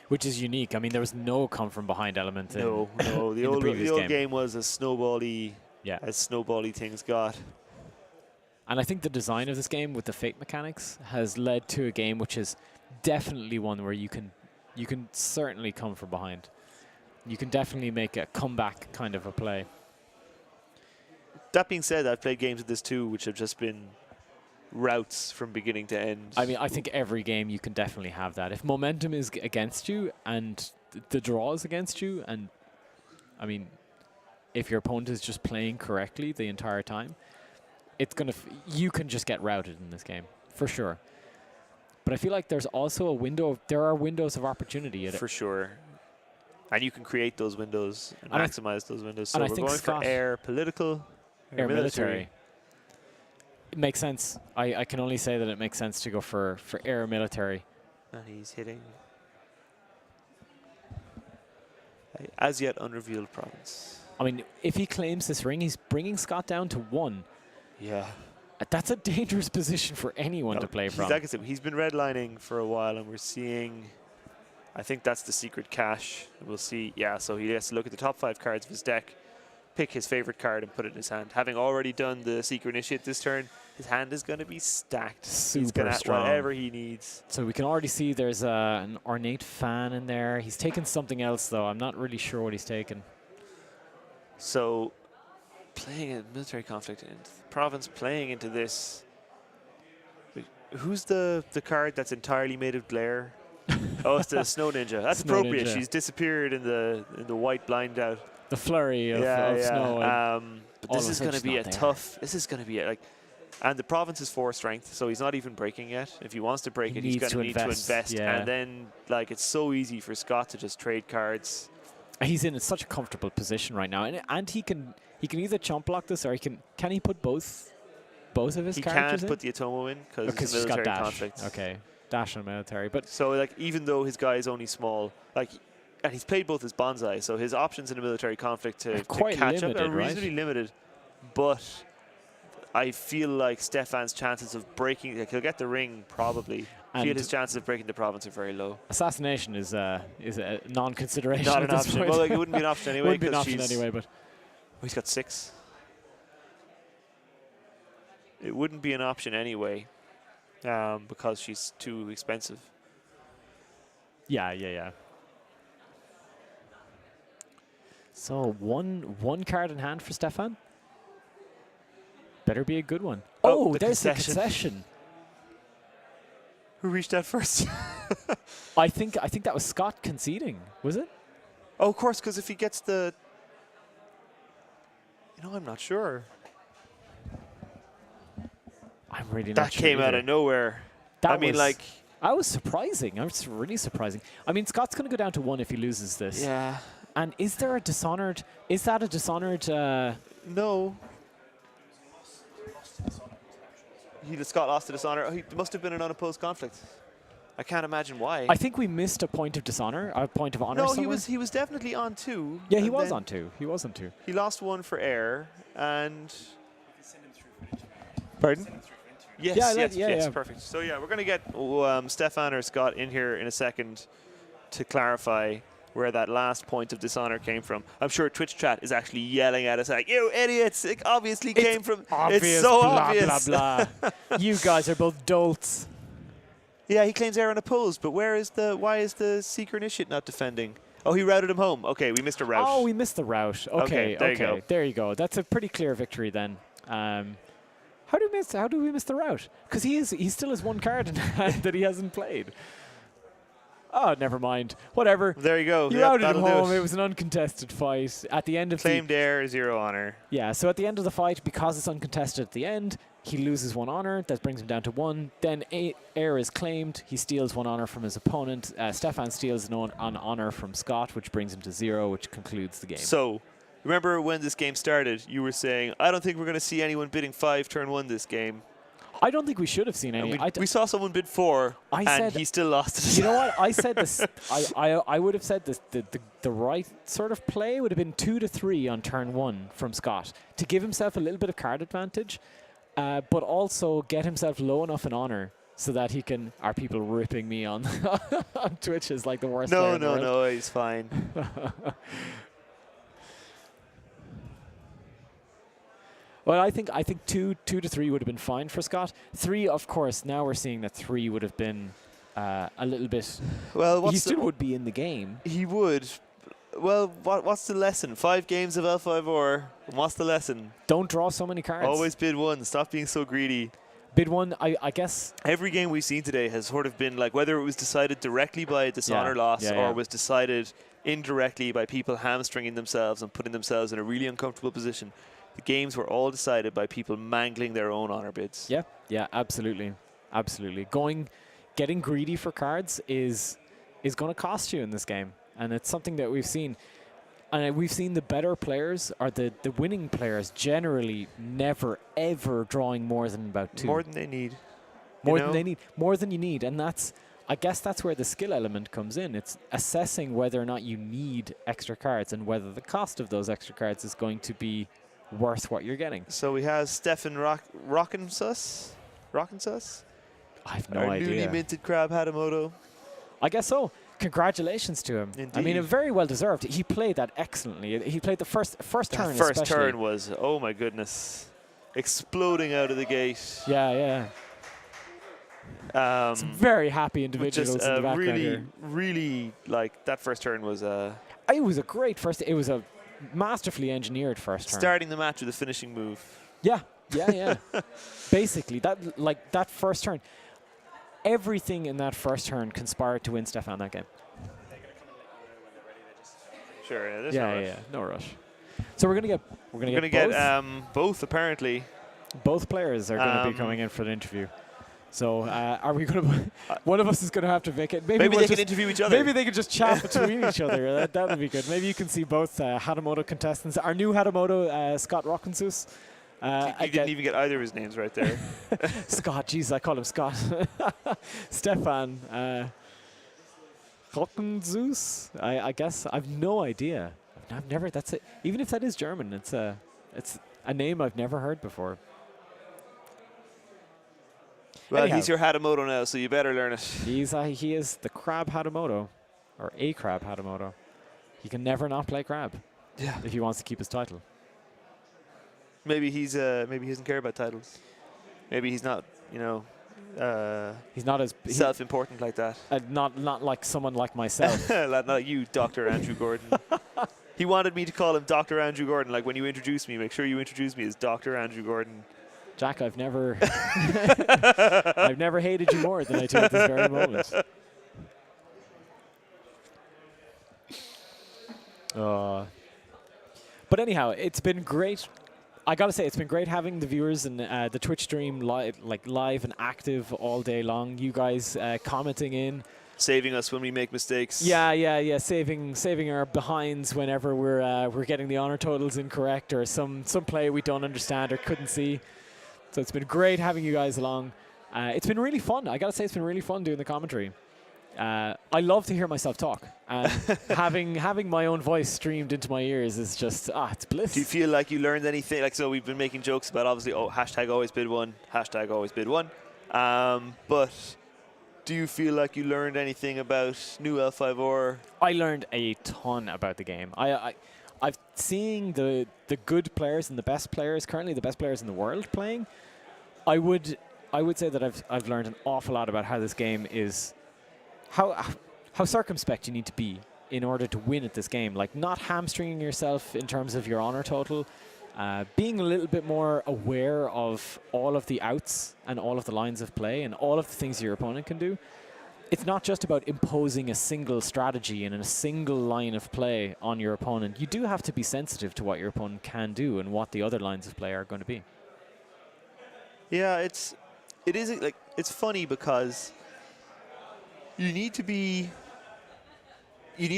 Which is unique. I mean, there was no come from behind element. No. The old game was as snowbally as snowbally things got. And I think the design of this game with the fate mechanics has led to a game which is definitely one where you can certainly come from behind. You can definitely make a comeback kind of a play. That being said, I've played games of this too, which have just been routes from beginning to end. I mean, I think every game you can definitely have that. If momentum is against you and the draw is against you, and I mean, if your opponent is just playing correctly the entire time, it's gonna you can just get routed in this game for sure. But I feel like there's also a window. There are windows of opportunity for sure, and you can create those windows and maximize those windows. So we're going for air political, air military. It makes sense. I can only say that it makes sense to go for air military. And he's hitting as yet unrevealed province. I mean, if he claims this ring, he's bringing Scott down to 1. Yeah. That's a dangerous position for anyone to play from. Like I said, he's been redlining for a while, and we're seeing, I think that's the secret cache. We'll see. Yeah, so he has to look at the top 5 cards of his deck, pick his favorite card, and put it in his hand. Having already done the Seeker Initiate this turn, his hand is going to be stacked. Super He's going to have strong. whatever he needs. So we can already see there's an ornate fan in there. He's taken something else, though. I'm not really sure what he's taken. So playing a military conflict in the province, playing into this. Who's the card that's entirely made of glare? Oh, it's the Snow Ninja. That's Snow appropriate. Ninja. She's disappeared in the white blind out. The flurry of snow. But this is going to be a tough. This is going to be and the province is 4 strength, so he's not even breaking yet. If he wants to break it, he's going to need to invest. Yeah. And then, like, it's so easy for Scott to just trade cards. He's in such a comfortable position right now, and he can either chump block this, or can he put both of his characters in? He can't put the Atomo in because it's a military got dash. conflict. Okay, dash and military, but so like even though his guy is only small, like, and he's played both his bonsai, so his options in a military conflict to catch up are reasonably limited. But I feel like Stefan's chances of breaking, like he'll get the ring probably. I feel his chances of breaking the province are very low. Assassination is a non-consideration. Not at an this option. point. Well, like, it wouldn't be an option anyway. Wouldn't be an option anyway, but he's got 6. It wouldn't be an option anyway, because she's too expensive. Yeah. So one card in hand for Stefan. Better be a good one. Oh, there's the concession. Who reached that first? I think that was Scott conceding, was it? Oh, of course, because if he gets the... I'm not sure. I'm really not that sure. Came either. out of nowhere. That was surprising. I was really surprising. I mean, Scott's going to go down to 1 if he loses this. Yeah. And is there a Dishonored? Is that a Dishonored? No. Scott lost to Dishonor. He must have been an unopposed conflict. I can't imagine why. I think we missed a point of dishonor, a point of honor. No, somewhere. he was definitely on 2. Yeah, he was on 2. He was on 2. He lost 1 for air, and... Pardon? Yes, perfect. So yeah, we're going to get Stefan or Scott in here in a second to clarify where that last point of dishonor came from. I'm sure Twitch chat is actually yelling at us like, "You idiots! It obviously came from." Obvious, it's so blah, obvious. Blah blah. You guys are both dolts. Yeah, he claims error unopposed, but why is the Seeker Initiate not defending? Oh, he routed him home. Okay, we missed a route. Oh, we missed the route. Okay, there you go. There you go. That's a pretty clear victory then. How do we miss the route? Because he still has 1 card in hand that he hasn't played. Oh, never mind. Whatever. There you go. You routed him home. It was an uncontested fight. At the end of claimed air, 0 honor. Yeah, so at the end of the fight, because it's uncontested at the end, he loses 1 honor. That brings him down to 1. Then air is claimed. He steals 1 honor from his opponent. Stefan steals an honor from Scott, which brings him to 0, which concludes the game. So, remember when this game started, you were saying, I don't think we're going to see anyone bidding 5 turn 1 this game. I don't think we should have seen any. We saw someone bid 4, and he still lost it. You know what? I said this. I would have said this. The right sort of play would have been 2 to 3 on turn 1 from Scott to give himself a little bit of card advantage, but also get himself low enough in honor so that he can. Are people ripping me on on Twitch is like the worst? No, he's fine. Well, I think 2 to 3 would have been fine for Scott. 3, of course. Now we're seeing that 3 would have been a little bit. Well, he still would be in the game. He would. Well, what's the lesson? 5 games of L5R. What's the lesson? Don't draw so many cards. Always bid 1. Stop being so greedy. Bid 1, I guess. Every game we've seen today has sort of been like whether it was decided directly by a dishonor loss or was decided indirectly by people hamstringing themselves and putting themselves in a really uncomfortable position. The games were all decided by people mangling their own honor bids. Yeah, absolutely. Getting greedy for cards is going to cost you in this game. And it's something that we've seen. And we've seen the better players, or the winning players, generally never, ever drawing more than about 2. More than they need. More than you need. And I guess that's where the skill element comes in. It's assessing whether or not you need extra cards and whether the cost of those extra cards is going to be worth what you're getting. So we have Stefan Rockensus. I have no Our idea. newly minted Crab Hatamoto. I guess so. Congratulations to him. Indeed. I mean, very well deserved. He played that excellently. He played the first turn. First turn was, oh my goodness, exploding out of the gate. Yeah. Some very happy individuals in the background here. Really, like that first turn was. It was a great first. It was a masterfully engineered first turn. Starting the match with a finishing move. Yeah. Basically, that first turn. Everything in that first turn conspired to win Stefan that game. Sure, yeah, no rush. So we're gonna get both apparently. Both players are going to be coming in for the interview. So are we going to? One of us is going to have to vacate. Maybe they can interview each other. Maybe they could just chat between each other. That would be good. Maybe you can see both Hatamoto contestants. Our new Hatamoto, Scott Rockensus. You didn't even get either of his names right there. Scott, jeez, I call him Scott. Stefan Rockensus. I guess I've no idea. I've never. That's it. Even if that is German, it's a name I've never heard before. Well, Anyhow, he's your Hatamoto now, so you better learn it. he is the Crab Hatamoto, or a Crab Hatamoto. He can never not play Crab. Yeah. If he wants to keep his title. Maybe he doesn't care about titles. Maybe he's not, He's not as self-important like that. Not like someone like myself. Not you, Dr. Andrew Gordon. He wanted me to call him Dr. Andrew Gordon. Like when you introduce me, make sure you introduce me as Dr. Andrew Gordon. Jack, I've never I've never hated you more than I do at this very moment. But anyhow, it's been great. I gotta say, it's been great having the viewers and the Twitch stream live and active all day long. You guys commenting in, saving us when we make mistakes. Yeah. Saving our behinds whenever we're getting the honor totals incorrect or some play we don't understand or couldn't see. So it's been great having you guys along. It's been really fun. I gotta say, it's been really fun doing the commentary. I love to hear myself talk, and having my own voice streamed into my ears is just it's bliss. Do you feel like you learned anything? Like, so we've been making jokes about obviously hashtag always bid one, hashtag always bid one. But do you feel like you learned anything about new L5R? I learned a ton about the game. I've seen the good players and the best players, currently the best players in the world playing. I would say that I've learned an awful lot about how this game is. How circumspect you need to be in order to win at this game. Like, not hamstringing yourself in terms of your honor total, being a little bit more aware of all of the outs and all of the lines of play and all of the things your opponent can do. It's not just about imposing a single strategy and a single line of play on your opponent. You do have to be sensitive to what your opponent can do and what the other lines of play are going to be. Yeah, it's funny because you need a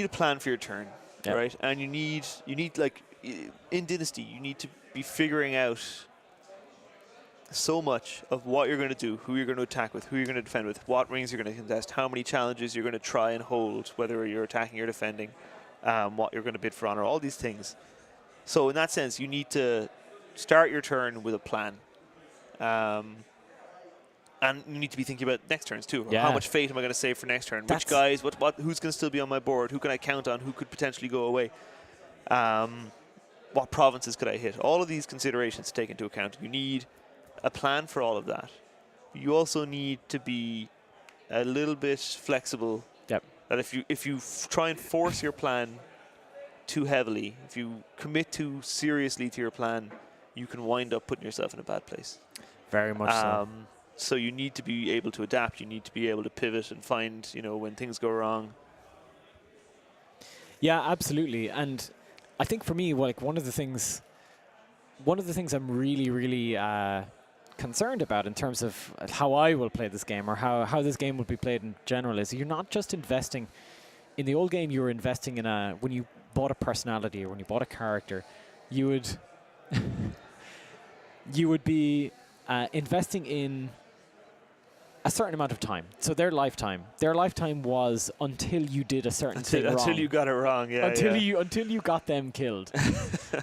plan for your turn, right? And you need like in Dynasty, you need to be figuring out so much of what you're going to do, who you're going to attack with, who you're going to defend with, what rings you're going to contest, how many challenges you're going to try and hold, whether you're attacking or defending, what you're going to bid for honor, all these things. So in that sense, you need to start your turn with a plan. And you need to be thinking about next turns too. Yeah. How much fate am I going to save for next turn? Which guys? Who's going to still be on my board? Who can I count on? Who could potentially go away? What provinces could I hit? All of these considerations to take into account. You need a plan for all of that. You also need to be a little bit flexible. Yep. That if you try and force your plan too heavily, if you commit too seriously to your plan, you can wind up putting yourself in a bad place. Very much so. So you need to be able to adapt. You need to be able to pivot and find, when things go wrong. Yeah, absolutely. And I think for me, like one of the things I'm really, really concerned about in terms of how I will play this game or how this game will be played in general is you're not just investing. In the old game, you were investing in when you bought a personality or when you bought a character, you would be investing in a certain amount of time. So their lifetime was until you did a certain thing wrong. Until you got it wrong, yeah. Until you got them killed.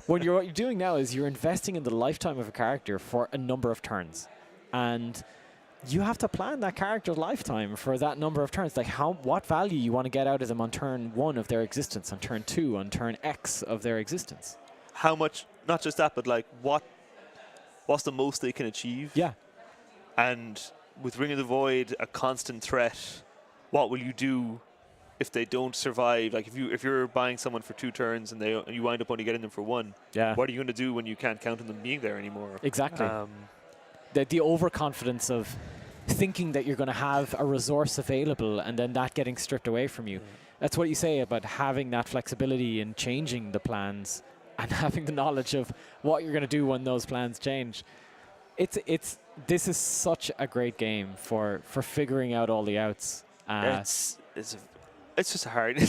What you're doing now is you're investing in the lifetime of a character for a number of turns, and you have to plan that character's lifetime for that number of turns. Like what value you want to get out of them on turn 1 of their existence, on turn 2, on turn X of their existence. How much? Not just that, but like what's the most they can achieve? Yeah. And with Ring of the Void, a constant threat, what will you do if they don't survive? Like if you're buying someone for 2 turns and you wind up only getting them for 1, what are you going to do when you can't count on them being there anymore? Exactly. The overconfidence of thinking that you're going to have a resource available and then that getting stripped away from you. That's what you say about having that flexibility in changing the plans and having the knowledge of what you're going to do when those plans change. This is such a great game for figuring out all the outs. It's just a hard game.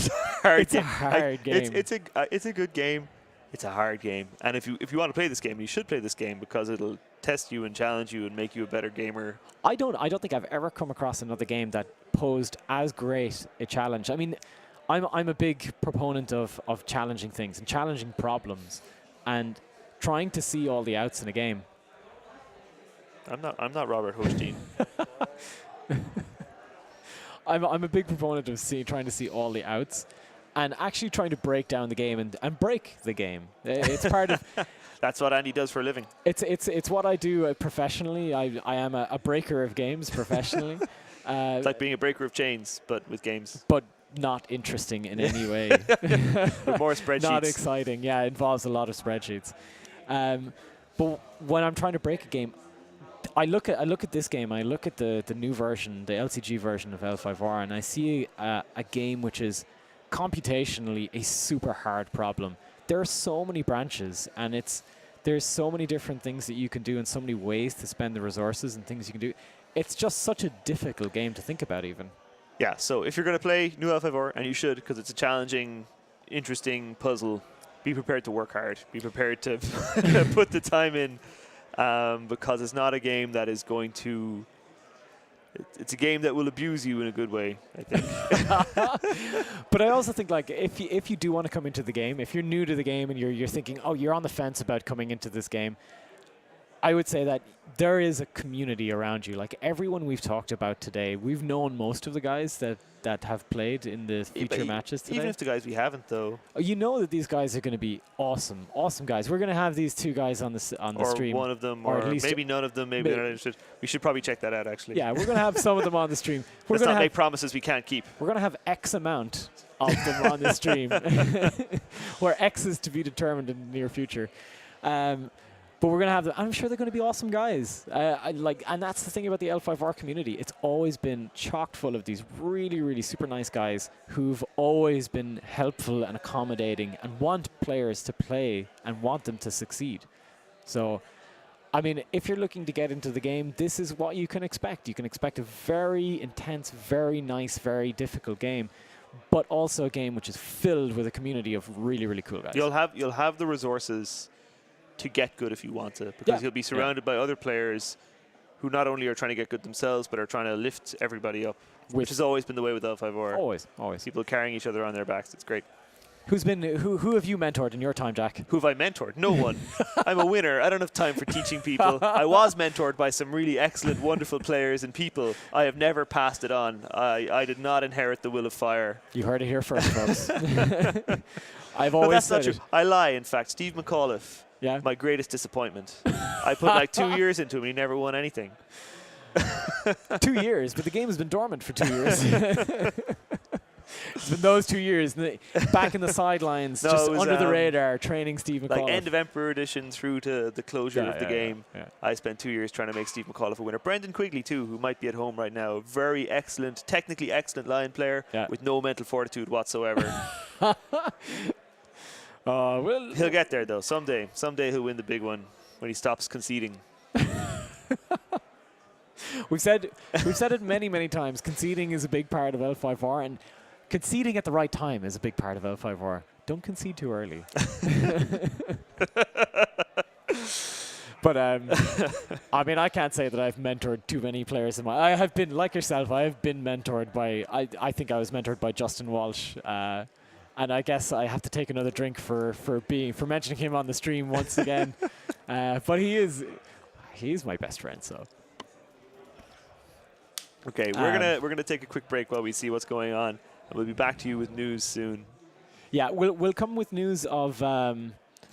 It's a good game. It's a hard game. And if you want to play this game, you should play this game because it'll test you and challenge you and make you a better gamer. I don't think I've ever come across another game that posed as great a challenge. I mean, I'm a big proponent of challenging things and challenging problems and trying to see all the outs in a game. I'm not Robert Hochstein. I'm a big proponent of trying to see all the outs, and actually trying to break down the game and break the game. It's part of. That's what Andy does for a living. It's what I do professionally. I am a breaker of games professionally. It's like being a breaker of chains, but with games. But not interesting in any way. With more spreadsheets. Not exciting. Yeah, it involves a lot of spreadsheets. But when I'm trying to break a game, I look at this game. I look at the new version, the LCG version of L5R, and I see a game which is computationally a super hard problem. There are so many branches, and there's so many different things that you can do and so many ways to spend the resources and things you can do. It's just such a difficult game to think about even. Yeah, so if you're going to play new L5R, and you should because it's a challenging, interesting puzzle, be prepared to work hard. Be prepared to put the time in because it's not a game that is going to... It's a game that will abuse you in a good way, I think. But I also think, like, if you do want to come into the game, if you're new to the game and you're thinking, oh, you're on the fence about coming into this game, I would say that there is a community around you. Like everyone we've talked about today, we've known most of the guys that have played in the feature matches today. Even if the guys we haven't, though. You know that these guys are going to be awesome guys. We're going to have these two guys on the stream. Or one of them, or at least maybe none of them, maybe they're not interested. We should probably check that out, actually. Yeah, we're going to have some of them on the stream. Let's not make promises we can't keep. We're going to have X amount of them on the stream, where X is to be determined in the near future. But we're going to have them. I'm sure they're going to be awesome guys. And that's the thing about the L5R community. It's always been chock full of these really, really super nice guys who've always been helpful and accommodating and want players to play and want them to succeed. So, I mean, if you're looking to get into the game, this is what you can expect. You can expect a very intense, very nice, very difficult game, but also a game which is filled with a community of really, really cool guys. You'll have the resources to get good if you want to, because you'll be surrounded by other players who not only are trying to get good themselves, but are trying to lift everybody up, which has always been the way with L5R. Always. People carrying each other on their backs. It's great. Who have you mentored in your time, Jack? Who have I mentored? No one. I'm a winner. I don't have time for teaching people. I was mentored by some really excellent, wonderful players and people. I have never passed it on. I did not inherit the will of fire. You heard it here first, folks. I've No, always that's said not true. I lie, in fact. Steve McAuliffe. Yeah. My greatest disappointment. I put like 2 years into him and he never won anything. 2 years, but the game has been dormant for 2 years. It's been those 2 years, back in the sidelines, just under the radar, training Steve McAuliffe. Like end of Emperor Edition through to the closure of the game. Yeah. I spent 2 years trying to make Steve McAuliffe a winner. Brendan Quigley, too, who might be at home right now. Very excellent, technically excellent Lion player with no mental fortitude whatsoever. He'll get there, though, someday. Someday he'll win the big one when he stops conceding. We've said it many, many times. Conceding is a big part of L5R, and conceding at the right time is a big part of L5R. Don't concede too early. But I mean, I can't say that I've mentored too many players in my. I have been like yourself. I have been mentored by. I think I was mentored by Justin Walsh. And I guess I have to take another drink for mentioning him on the stream once again. But he's my best friend. So okay, we're gonna take a quick break while we see what's going on, and we'll be back to you with news soon. Yeah, we'll come with news of.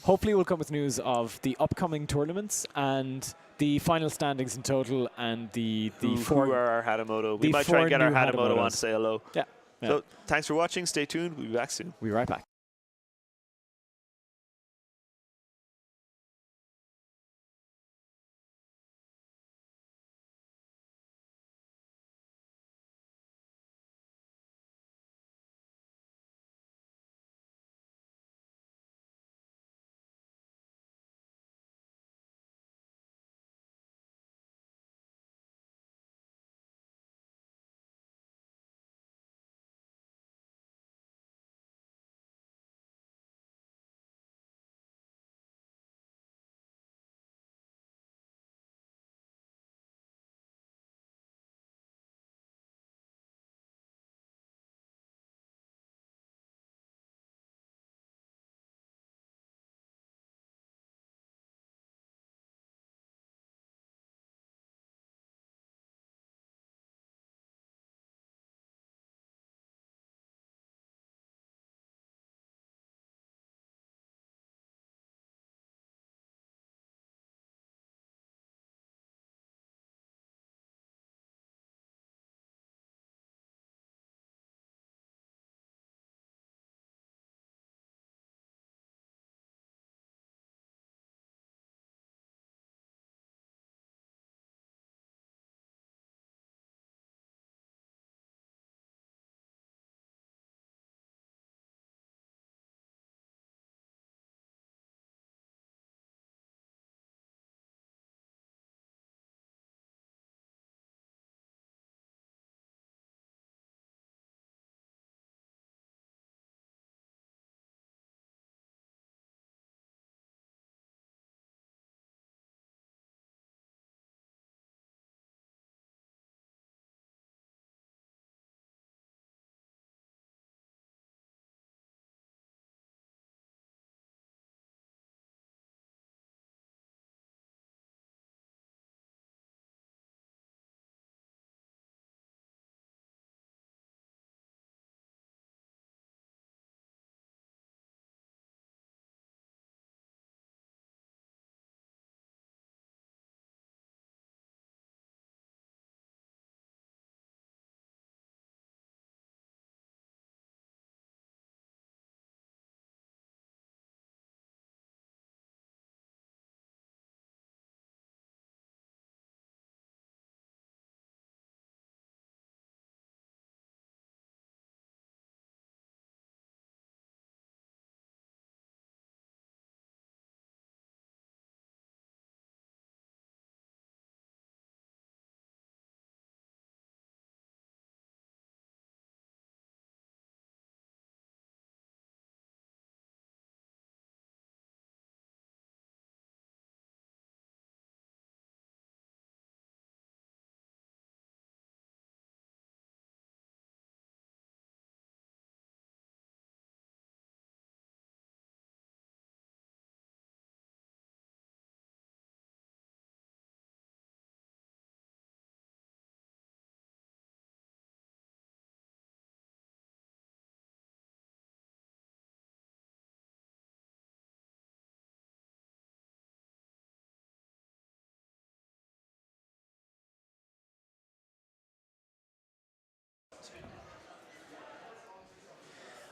Hopefully, we'll come with news of the upcoming tournaments and the final standings in total, and the who are our Hatamoto. We might try and get our Hatamoto on to say hello. Yeah. So thanks for watching. Stay tuned. We'll be back soon. We'll be right back.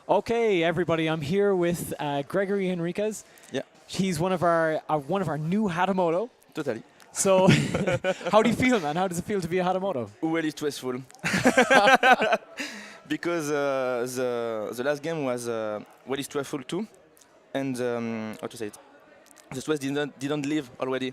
Okay, everybody, I'm here with Gregory Henriquez. Yeah. He's one of our new Hatamoto. Totally. So, how do you feel, man? How does it feel to be a Hatamoto? Really stressful. Because the last game was really stressful too, and how to say it? The stress didn't leave already.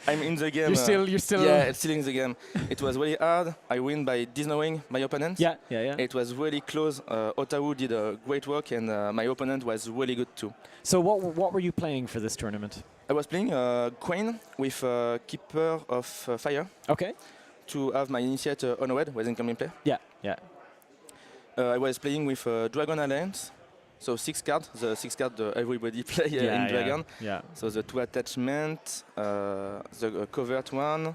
I'm in the game. You're still. Yeah, it's still in the game. It was really hard. I win by disknowing my opponent. Yeah. It was really close. Otaru did a great work, and my opponent was really good too. So what were you playing for this tournament? I was playing Queen with Keeper of Fire. Okay. To have my initiate honored with incoming play. Yeah. I was playing with Dragon Alliance. So 6 cards, the 6 cards everybody play in Dragon. Yeah. So the 2 attachment, the covert one,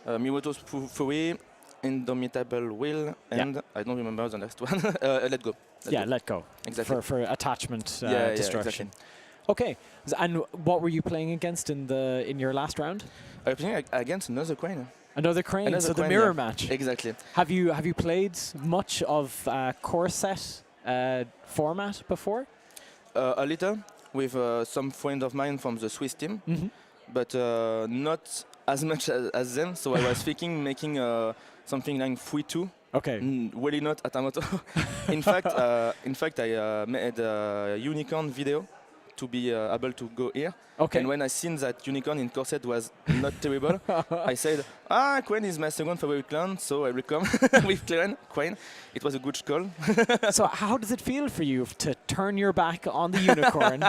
Miroto's Fury, Indomitable Will, and I don't remember the next one. Let go. Let go. Exactly. For attachment destruction. Exactly. Okay. And what were you playing against in your last round? I was playing against another Queen. Another Crane. Another so the Crane, mirror match. Exactly. Have you played much of core set format before? A little with some friend of mine from the Swiss team, but not as much as them. So I was thinking making something like 3-2. Okay. Really not Atamoto. in fact, I made a unicorn video to be able to go here. Okay. And when I seen that unicorn in corset was not terrible, I said, Queen is my second favorite clan, so I will come with Queen. It was a good call. So how does it feel for you to turn your back on the unicorn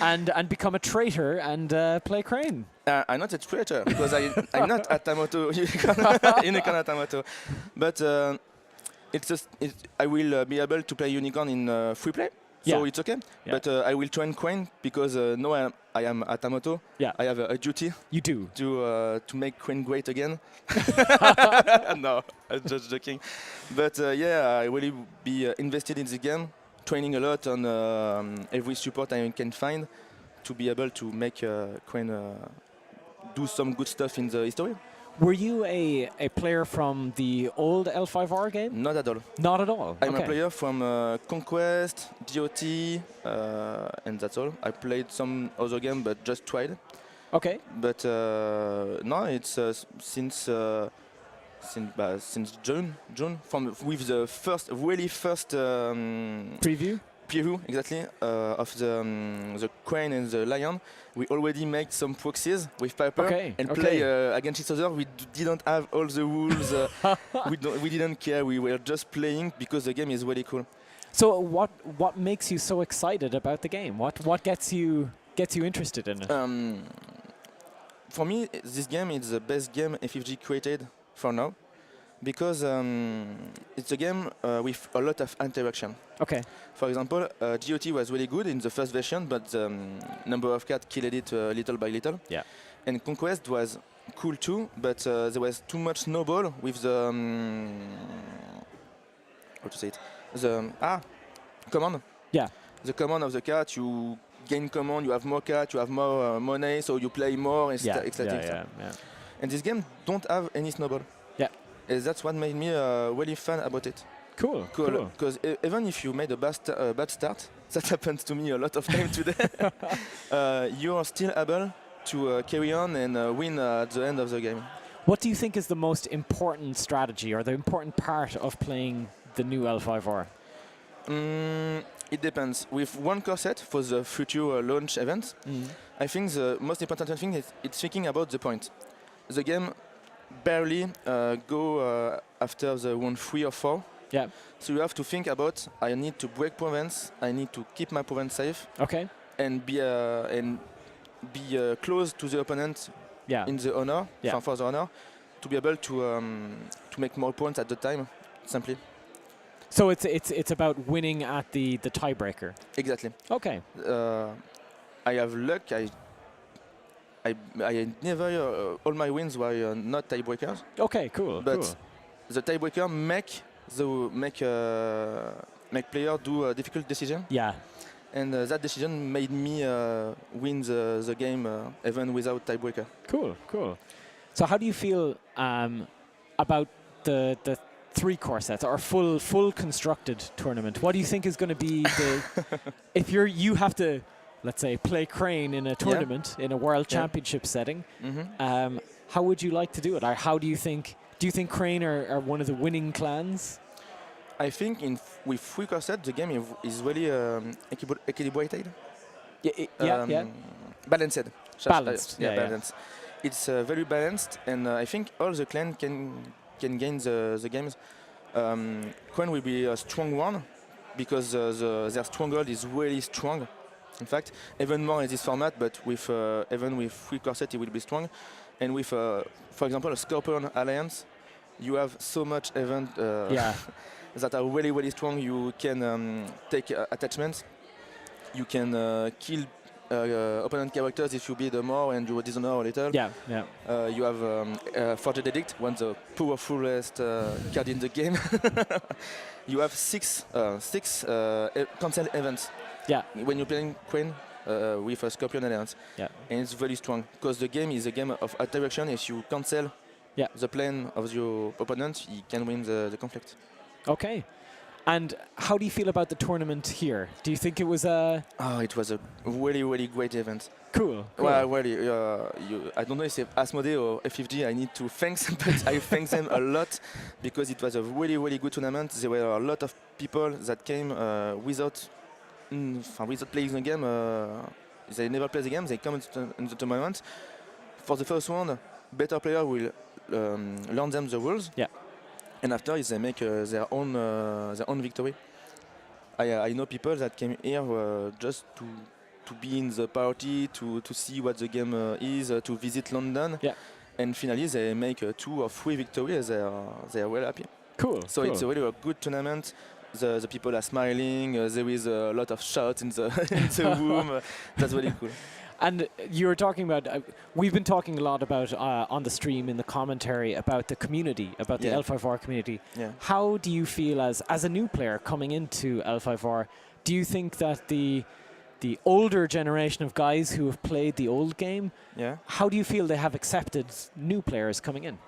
and become a traitor and play Crane? I'm not a traitor because I'm not Atamoto unicorn Atamoto, but I will be able to play unicorn in free play. So it's okay, but I will train Queen because now I am Atamoto. Yeah. I have a duty. You do to make Queen great again. No, I'm just joking. But I really be invested in the game, training a lot on every support I can find to be able to make Queen do some good stuff in the history. Were you a player from the old L5R game? Not at all. Not at all? I'm a player from Conquest, GOT, and that's all. I played some other game, but just tried. Okay. But no, it's since June with the really first preview exactly of the Crane and the Lion. We already made some proxies with Piper and play against each other. We didn't have all the rules. We didn't care. We were just playing because the game is really cool. So what makes you so excited about the game? What gets you interested in it? For me, this game is the best game FFG created for now, because it's a game with a lot of interaction. Okay. For example, GOT was really good in the first version, but the number of cards killed it little by little. Yeah. And Conquest was cool too, but there was too much snowball with the how to say it? The command. Yeah. The command of the card, you gain command, you have more cards, you have more money, so you play more, etc. And this game don't have any snowball. Yeah. And that's what made me really fan about it. Cool. Because even if you made a bad start, that happens to me a lot of time today, you are still able to carry on and win at the end of the game. What do you think is the most important strategy or the important part of playing the new L5R? It depends. With one core set for the future launch event, I think the most important thing is it's thinking about the point. The game barely go after the round 3 or 4. Yeah. So you have to think about, I need to break province, I need to keep my province safe. Okay. And be close to the opponent in the honor, for the honor, to be able to make more points at the time, simply. So it's about winning at the tiebreaker. Exactly. Okay. I have luck. I never all my wins were not tiebreakers. Okay, cool. But the tiebreaker make player do a difficult decision. Yeah. And that decision made me win the game even without tiebreaker. Cool. So how do you feel about the 3-core sets or a full constructed tournament, what do you think is going to be the if you have to, let's say, play Crane in a tournament in a world championship setting? How would you like to do it? Or how do you think Crane are one of the winning clans? I think with 3-core set, the game is really equilibrated. Balanced. Balanced. Balanced. It's very balanced, and I think all the clan can gain the games. Crane will be a strong one because their stronghold is really strong. In fact, even more in this format, but even with 3-core set, it will be strong. And with, for example, a Scorpion Alliance, you have so much event that are really, really strong. You can take attachments. You can kill opponent characters if you build more and you dishonor a little. You have Forged Edict, one of the powerfulest card in the game. You have six cancel events. When you're playing Queen with a Scorpion Alliance. And it's very strong because the game is a game of art direction. If you cancel the plan of your opponent, you can win the conflict. Okay. And how do you feel about the tournament here? Do you think it was a... Oh, it was a really, really great event. Cool. Well, really, I don't know if it's Asmodee or FFG I need to thank, but I thank them a lot because it was a really, really good tournament. There were a lot of people that came without playing the game. They never play the game, they come in the tournament. For the first one, better player will learn them the rules. And after they make their own victory. I know people that came here just to be in the party, to see what the game is, to visit London. And finally they make 2 or 3 victories. They are well happy. Cool. So it's a really good tournament. The people are smiling. There is a lot of shouts in the room. That's really cool. And you were talking about, we've been talking a lot about on the stream in the commentary about the community, about the L5R community. How do you feel as a new player coming into L5R? Do you think that the older generation of guys who have played the old game, how do you feel they have accepted new players coming in?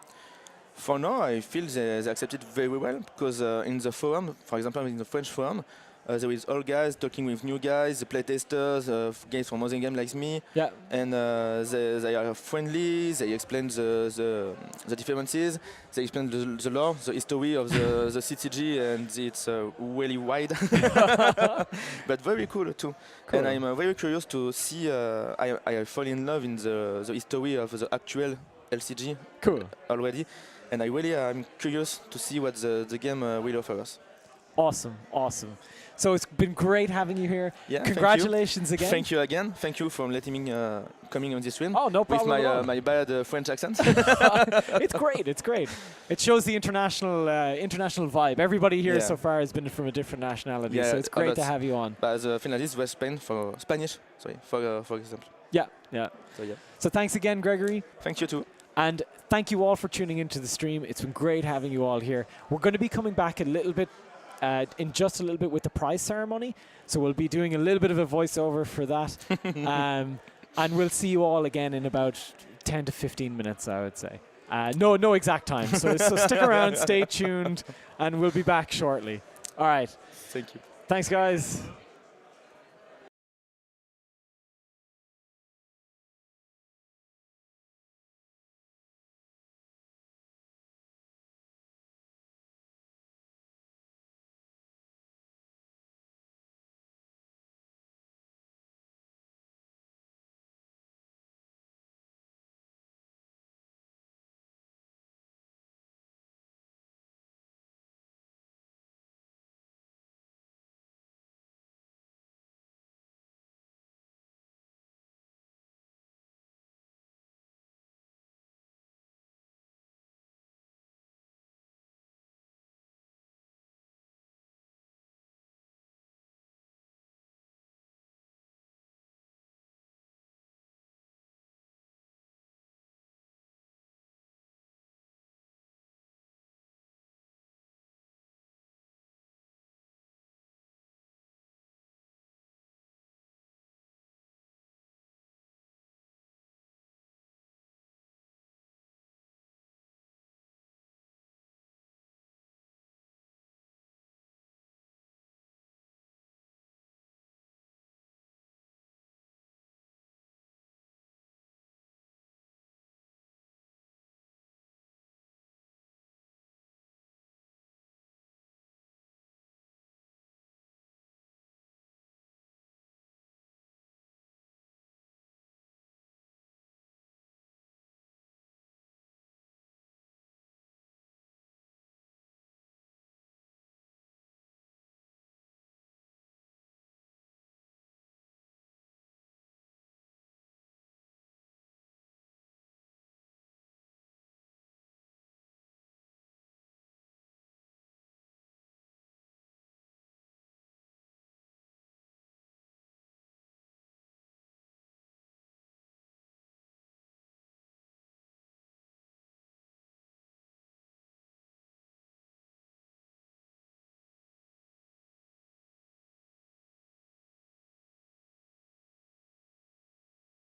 For now, I feel they accepted very well because in the forum, for example, in the French forum, there is old guys talking with new guys, the playtesters, guys from other games like me, and they are friendly. They explain the differences. They explain the lore, the history of the CCG, and it's really wide, but very cool too. And I'm very curious to see. I fall in love in the history of the actual LCG already, and I really am curious to see what the game will offer us. Awesome. So it's been great having you here. Congratulations again. Thank you again. Thank you for letting me coming on this stream. Oh, no problem. With my bad French accent. It's great. It shows the international vibe. Everybody here so far has been from a different nationality, so it's great to have you on. But the finalist was Spanish, for example. So thanks again, Gregory. Thank you too. And thank you all for tuning into the stream. It's been great having you all here. We're going to be coming back a little bit in just a little bit with the prize ceremony. So we'll be doing a little bit of a voiceover for that. And we'll see you all again in about 10 to 15 minutes, I would say. No exact time. So stick around, stay tuned, and we'll be back shortly. All right. Thank you. Thanks, guys.